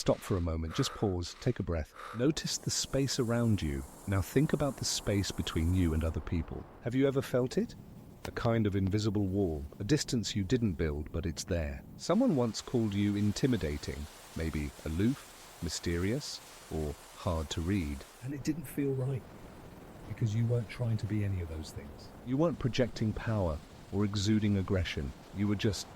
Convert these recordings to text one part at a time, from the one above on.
Stop for a moment, just pause, take a breath. Notice the space around you. Now think about the space between you and other people. Have you ever felt it? A kind of invisible wall, a distance you didn't build, but it's there. Someone once called you intimidating, maybe aloof, mysterious, or hard to read. And it didn't feel right, because you weren't trying to be any of those things. You weren't projecting power or exuding aggression. You were just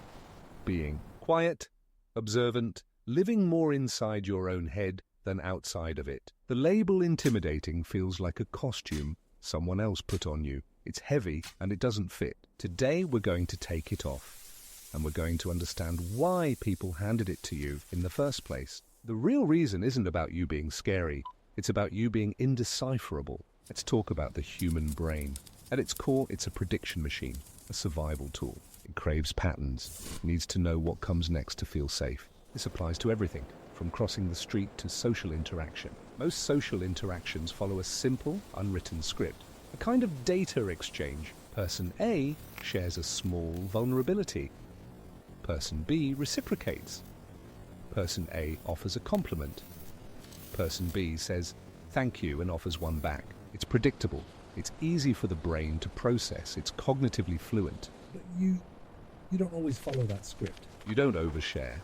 being quiet, observant, living more inside your own head than outside of it. The label intimidating feels like a costume someone else put on you. It's heavy and it doesn't fit. Today we're going to take it off, and we're going to understand why people handed it to you in the first place. The real reason isn't about you being scary, it's about you being indecipherable. Let's talk about the human brain. At its core, it's a prediction machine, a survival tool. It craves patterns, needs to know what comes next to feel safe. This applies to everything, from crossing the street to social interaction. Most social interactions follow a simple, unwritten script, a kind of data exchange. Person A shares a small vulnerability. Person B reciprocates. Person A offers a compliment. Person B says thank you and offers one back. It's predictable. It's easy for the brain to process. It's cognitively fluent. But you don't always follow that script. You don't overshare.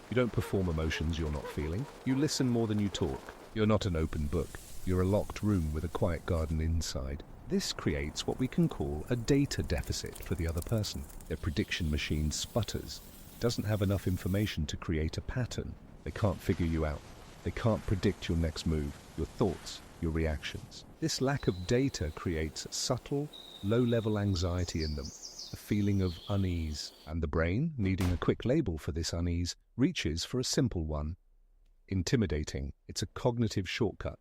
You don't perform emotions you're not feeling. You listen more than you talk. You're not an open book. You're a locked room with a quiet garden inside. This creates what we can call a data deficit for the other person. Their prediction machine sputters. It doesn't have enough information to create a pattern. They can't figure you out. They can't predict your next move, your thoughts, your reactions. This lack of data creates subtle, low-level anxiety in them, a feeling of unease. And the brain, needing a quick label for this unease, reaches for a simple one. Intimidating. It's a cognitive shortcut.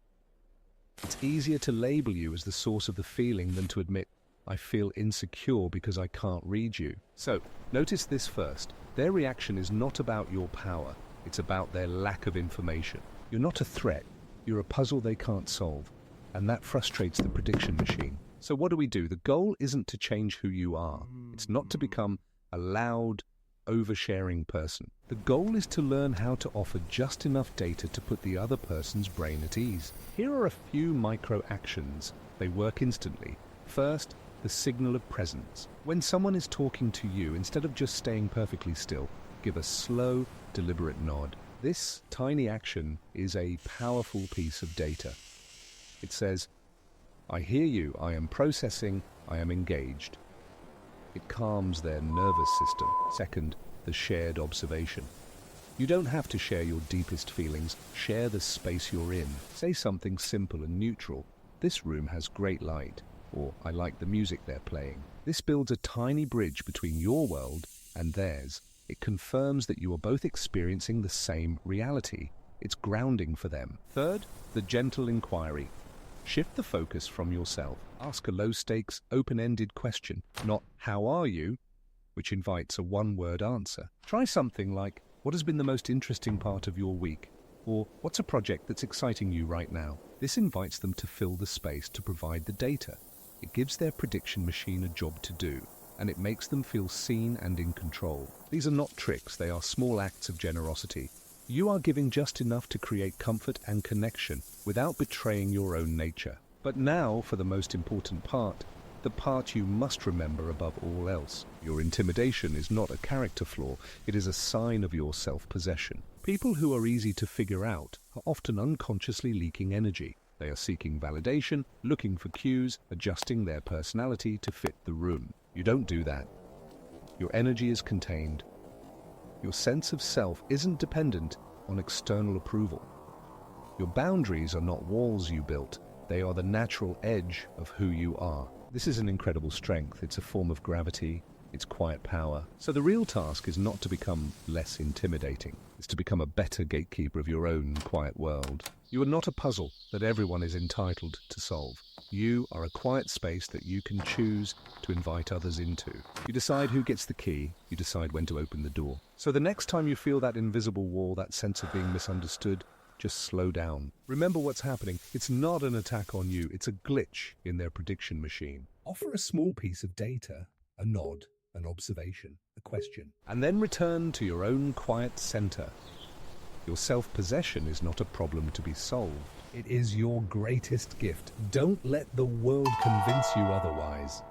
It's easier to label you as the source of the feeling than to admit, I feel insecure because I can't read you. So, notice this first. Their reaction is not about your power. It's about their lack of information. You're not a threat. You're a puzzle they can't solve. And that frustrates the prediction machine. So what do? The goal isn't to change who you are. It's not to become a loud, oversharing person. The goal is to learn how to offer just enough data to put the other person's brain at ease. Here are a few micro actions. They work instantly. First, the signal of presence. When someone is talking to you, instead of just staying perfectly still, give a slow, deliberate nod. This tiny action is a powerful piece of data. It says, I hear you, I am processing, I am engaged. It calms their nervous system. Second, the shared observation. You don't have to share your deepest feelings. Share the space you're in. Say something simple and neutral. This room has great light. Or, I like the music they're playing. This builds a tiny bridge between your world and theirs. It confirms that you are both experiencing the same reality. It's grounding for them. Third, the gentle inquiry. Shift the focus from yourself. Ask a low-stakes, open-ended question, not how are you, which invites a one-word answer. Try something like, what has been the most interesting part of your week? Or, what's a project that's exciting you right now? This invites them to fill the space to provide the data. It gives their prediction machine a job to do, and it makes them feel seen and in control. These are not tricks, they are small acts of generosity. You are giving just enough to create comfort and connection without betraying your own nature. But now for the most important part, the part you must remember above all else. Your intimidation is not a character flaw, it is a sign of your self-possession. People who are easy to figure out are often unconsciously leaking energy. They are seeking validation, looking for cues, adjusting their personality to fit the room. You don't do that. Your energy is contained. Your sense of self isn't dependent on external approval. Your boundaries are not walls you built, they are the natural edge of who you are. This is an incredible strength, it's a form of gravity, it's quiet power. So the real task is not to become less intimidating, it's to become a better gatekeeper of your own quiet world. You are not a puzzle that everyone is entitled to solve. You are a quiet space that you can choose to invite others into. You decide who gets the key, you decide when to open the door. So the next time you feel that invisible wall, that sense of being misunderstood, just slow down. Remember what's happening. It's not an attack on you, it's a glitch in their prediction machine. Offer a small piece of data, a nod, an observation, a question. And then return to your own quiet center. Your self-possession is not a problem to be solved. It is your greatest gift. Don't let the world convince you otherwise.